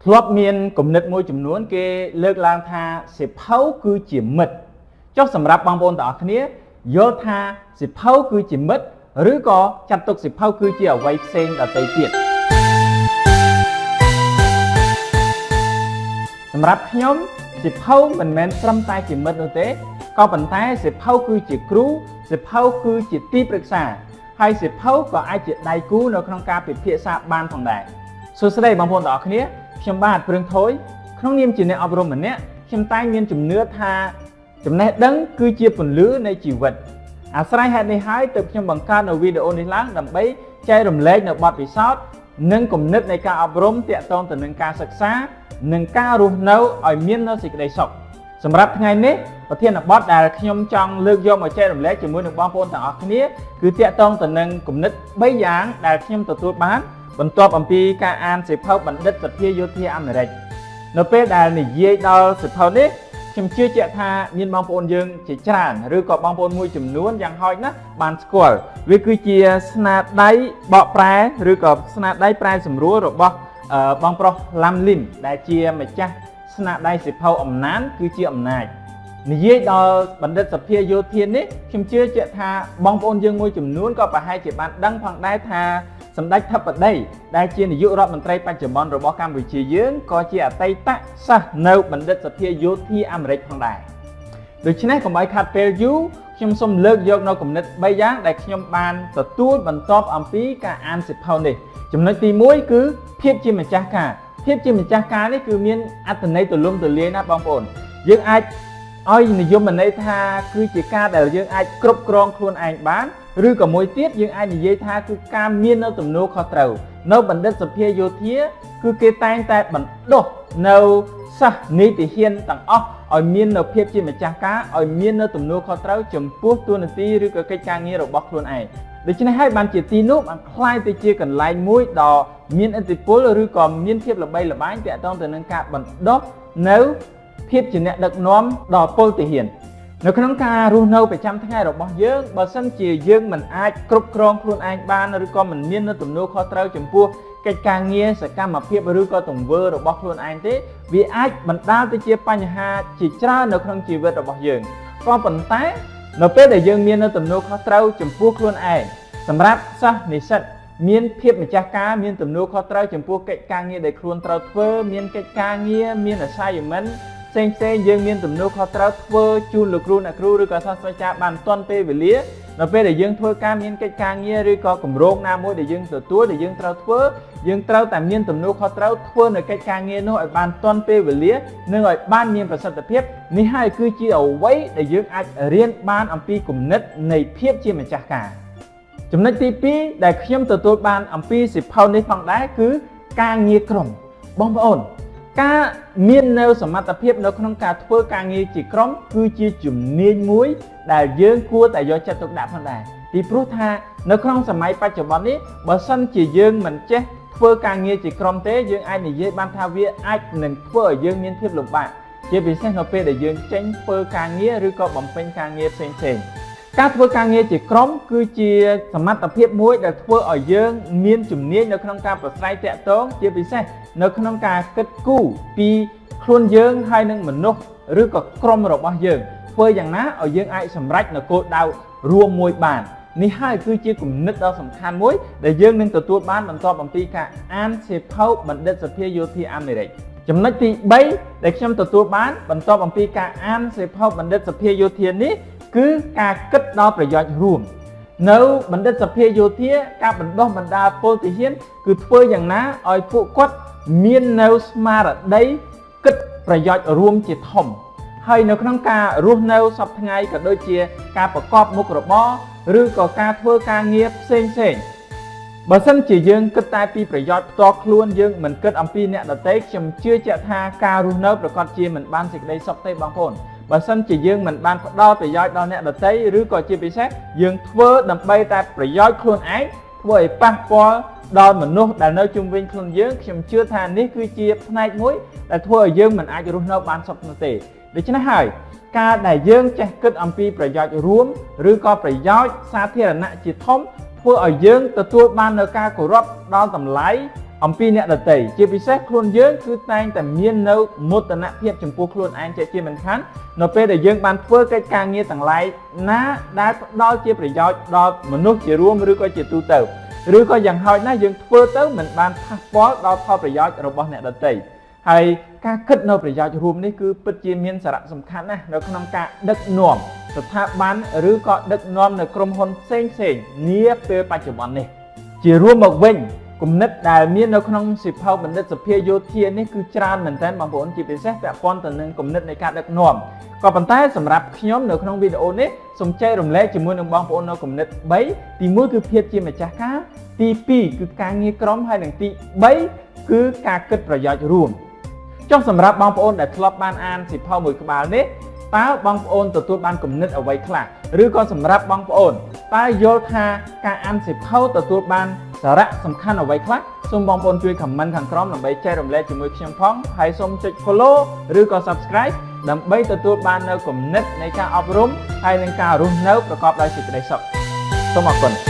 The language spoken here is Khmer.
ធ្លាប់មានគំនិតមួយចំនួនគេលើកឡើងថាសិភៅគឺជាមិត្តចុះសម្រាប់បងប្អូនទាំងអស់គ្នាយល់ថាសិភៅគឺជាមិត្តឬក៏ចាត់ទុកសិភៅគឺជាអ្វីផ្សេងដទៃទៀតសម្រាប់ខ្ញុំសិភៅមិនមែនត្រឹមតែជាមិត្តនោះទេក៏ប៉ុន្តែសិភៅគឺជាគ្រូសិភៅគឺជាទីប្រឹក្សាហើយសិភៅក៏អាចជាដៃគូនៅក្នុងការពិភាក្សាបានផងដែរសួស្តីបងប្អូនទាំងអស់គ្នាខ្ញុំបាទព្រឿងថយក្នុងនាមជាអ្នកអប់រំម្នាក់ខ្ញុំតែងមានជំនឿថាចំណេះដឹងគឺជាពន្លឺនៃជីវិតអាស្រ័យហេតុនេះហើយទើបខ្ញុំបង្កើតនៅវីដេអូនេះឡើងដើម្បីចែករំលែកនៅបទពិសោធន៍និងគំនិតនៃការអប់រំទាក់ទងទៅនឹងការសិក្សានិងការរស់នៅឲ្យមាននូវសេចក្តីសុខសម្រាប់ថ្ងៃនេះប្រធានបទដែលខ្ញុំចង់លើកយកមកចែករំលែកជាមួយនឹងបងប្អូនទាំងអស់គ្នាគឺទាក់ទងទៅនឹងគំនិត3យ៉ាងដែលខ្ញុំទទួលបានបន្ទាប់អំពីការអានសៀវភៅបណ្ឌិតសភាយោធាអាមេរិកនៅពេលដែលនិយាយដល់សៀវភៅនេះខ្ញុំជឿជាក់ថាមានបងប្អូនយើងជាច្រើនឬក៏បងប្អូនមួយចំនួនយ៉ាងហោចណាស់បានស្គាល់វាគឺជាស្នាដៃបកប្រែឬក៏ស្នាដៃប្រែសម្រួលរបស់បងប្រុសឡាំលីនដែលជាម្ចាស់ស្នាដៃសៀវភៅអំណានគឺជាអំណាចនិយាយដល់បណ្ឌិតសភាយោធានេះខ្ញុំជឿជាក់ថាបងប្អូនយើងមួយចំនួនក៏ប្រហែលជាបានដឹងផងដែរថាសម្ដេចធិបតីដែលជានាយករដ្ឋមន្ត្រីបច្ចុប្បន្នរបស់កម្ពុជាយើងក៏ជាអតីតសិស្សនៅបណ្ឌិតសភាយោធាអាមេរិកផងដែរដូច្នេះកុំឲ្យខាត់ពេលយូរខ្ញុំសូមលើកយកនៅគំនិត3យ៉ាងដែលខ្ញុំបានទទួលបន្ទាប់អំពីការអានសៀវភៅនេះចំណុចទី1គឺភាពជាម្ចាស់ការភាពជាម្ចាស់ការនេះគឺមានអត្ថន័យទូលំទូលាយណាស់បងប្អូនយើងអាចឲ្យនិយមន័យថាគឺជាការដែលយើងអាចគ្រប់គ្រងខ្លួនឯងបានឬក៏មួយទៀតយើងអាចនិយាយថាគឺការមាននៅទំនួលខុសត្រូវនៅបណ្ឌិតសភាយោធាគឺគេតែងតែបណ្ដុះនៅសិស្សនីតិហ៊ានទាំងអស់ឲ្យមាននៅភាពជាម្ចាស់ការឲ្យមាននៅទំនួលខុសត្រូវចំពោះតួនាទីឬក៏កិច្ចការងាររបស់ខ្លួនឯងដូច្នេះហើយបានជាទីនោះបានคล้ายទៅជាកន្លែងមួយដ៏មានឥទ្ធិពលឬក៏មានភាពល្បីល្បាញទាក់ទងទៅនឹងការបណ្ដុះនៅភាពជាអ្នកដឹកនាំដល់ពលទាហាននៅក្នុងការរស់នៅប្រចាំថ្ងៃរបស់យើងបើសិនជាយើងមិនអាចគ្រប់គ្រងខ្លួនឯងបានឬក៏មិនមាននៅទំនួលខុសត្រូវចំពោះកិច្ចការងារសកម្មភាពឬក៏ទង្វើរបស់ខ្លួនឯងទេវាអាចបណ្ដាលទៅជាបញ្ហាជាច្រើននៅក្នុងជីវិតរបស់យើងក៏ប៉ុន្តែនៅពេលដែលយើងមាននៅទំនួលខុសត្រូវចំពោះខ្លួនឯងសម្រាប់សិស្សនិស្សិតមានភាពម្ចាស់ការមានទំនួលខុសត្រូវចំពោះកិច្ចការងារដែលខ្លួនត្រូវធ្វើមានកិច្ចការងារមាន assignment ផ្សេងយើងមានទំនួលខុសត្រូវធ្វើជូនលោកគ្រូអ្នកគ្រូឬក៏សាស្ត្រាចារ្យបានទាន់ពេលវេលានៅពេលដែលយើងធ្វើការមានកិច្ចការងារឬក៏គម្រោងណាមួយដែលយើងទទួលដែលយើងត្រូវធ្វើយើងត្រូវតែមានទំនួលខុសត្រូវធ្វើនៅកិច្ចការងារនោះឲ្យបានទាន់ពេលវេលានិងឲ្យបានមានប្រសិទ្ធភាពនេះហើយគឺជាអ្វីដែលយើងអាចរៀនបានអំពីគំនិតនៃភាពជាម្ចាស់ការចំណុចទី2ដែលខ្ញុំទទួលបានអំពីសៀវភៅនេះផងដែរគឺការងារក្រុមបងប្អូនការមាននៅសមត្ថភាពនៅក្នុងការធ្វើការងារជាក្រុមគឺជាជំនាញមួយដែលយើងគួរតែយកចិត្តទុកដាក់ផងដែរពីព្រោះថានៅក្នុងសម័យបច្ចុប្បន្ននេះបើសិនជាយើងមិនចេះធ្វើការងារជាក្រុមទេយើងអាចនិយាយបានថាវាអាចនឹងធ្វើឲ្យយើងមានភាពលំបាកជាពិសេសនៅពេលដែលយើងចេញធ្វើការងារឬក៏បំពេញការងារផ្សេងៗការធ្វើការងារជាក្រុមគឺជាសមត្ថភាពមួយដែលធ្វើឲ្យយើងមានជំនាញនៅក្នុងការប្រស្រ័យទាក់ទងជាពិសេសនៅក្នុងការគិតគូរពីខ្លួនយើងហើយនឹងមនុស្សឬក៏ក្រុមរបស់យើងធ្វើយ៉ាងណាឲ្យយើងអាចសម្រេចនៅគោលដៅរួមមួយបាននេះហើយគឺជាគំនិតដ៏សំខាន់មួយដែលយើងនឹងទទួលបានបន្ទាប់អំពីការអានសៀវភៅបណ្ឌិតសភាយោធាអាមេរិកចំណុចទី3ដែលខ្ញុំទទួលបានបន្ទាប់អំពីការអានសៀវភៅបណ្ឌិតសភាយោធានេះគឺការគិតដល់ប្រយោជន៍រួមនៅបណ្ឌិតសភាយោធាការបណ្ដុះបណ្ដាលពលទាហានគឺធ្វើយ៉ាងណាឲ្យពួកគាត់មាននៅស្មារតីគិតប្រយោជន៍រួមជាធំហើយនៅក្នុងការរស់នៅសប្តាហ៍ថ្ងៃក៏ដូចជាការប្រកបមុខរបរឬក៏ការធ្វើការងារផ្សេងបើសិនជាយើងគិតតែពីប្រយោជន៍ផ្ទាល់ខ្លួនយើងមិនគិតអំពីអ្នកដទៃខ្ញុំជឿជាក់ថាការរស់នៅប្រកបជាមិនបានសេចក្តីសុខទេបងប្អូនបើសិនជាយើងមិនបានផ្ដល់ប្រយោជន៍ដល់អ្នកដទៃឬក៏ជាពិសេសយើងធ្វើដើម្បីតែប្រយោជន៍ខ្លួនឯងធ្វើឲ្យប៉ះពាល់ដល់មនុស្សដែលនៅជុំវិញខ្លួនយើងខ្ញុំជឿថានេះគឺជាផ្នែកមួយដែលធ្វើឲ្យយើងមិនអាចរស់នៅបានសុខនោះទេដូច្នេះហើយការដែលយើងចេះគិតអំពីប្រយោជន៍រួមឬក៏ប្រយោជន៍សាធារណៈជាធំធ្វើឲ្យយើងទទួលបាននូវការគោរពដល់តម្លៃ អំពីអ្នកដទៃជាពិសេសខ្លួនយើងគឺតែងតែមាននៅមោទនភាពចំពោះខ្លួនឯងជាមិនខាននៅពេលដែលយើងបានធ្វើកិច្ចការងារទាំងឡាយណាដែលផ្ដល់ជាប្រយោជន៍ដល់មនុស្សជារួមឬក៏ជាទូទៅឬក៏យ៉ាងហោចណាស់យើងធ្វើទៅមិនបានប៉ះពាល់ដល់ផលប្រយោជន៍របស់អ្នកដទៃហើយការគិតនៅប្រយោជន៍រួមនេះគឺពិតជាមានសារៈសំខាន់ណាស់នៅក្នុងការដឹកនាំស្ថាប័នឬក៏ដឹកនាំនៅក្រុមហ៊ុនផ្សេងនាពេលបច្ចុប្បន្ននេះជារួមមកវិញគំនិតដែលមាននៅក្នុងសិភៅបណ្ឌិតសភាយោធានេះគឺច្រើនមែនទែនបងប្អូនជាពិសេសពាក់ព័ន្ធទៅនឹងគំនិតនៃការដឹកនាំក៏ប៉ុន្តែសម្រាប់ខ្ញុំនៅក្នុងវីដេអូនេះសូមចែករំលែកជាមួយនឹងបងប្អូននៅគំនិត3ទី1គឺភាពជាម្ចាស់ការទី2គឺការងារក្រុមហើយនិងទី3គឺការគិតប្រយោជន៍រួមចុះសម្រាប់បងប្អូនដែលធ្លាប់បានអានសិភៅមួយក្បាលនេះតើបងប្អូនទទួលបានគំនិតអ្វីខ្លះឬក៏សម្រាប់បងប្អូនតើយល់ថាការអានសិភៅទទួលបានសារៈសំខាន់អ្វីខ្លះសូមបងប្អូនជួយ comment ខាងក្រោមដើម្បីចែករំលែកជាមួយខ្ញុំផងហើយសូមចុច follow ឬក៏ subscribe ដើម្បីទទួលបាននូវគំនិតនៃការអប់រំហើយនិងការរស់នៅប្រកបដោយសេចក្តីសុខសូមអរគុណ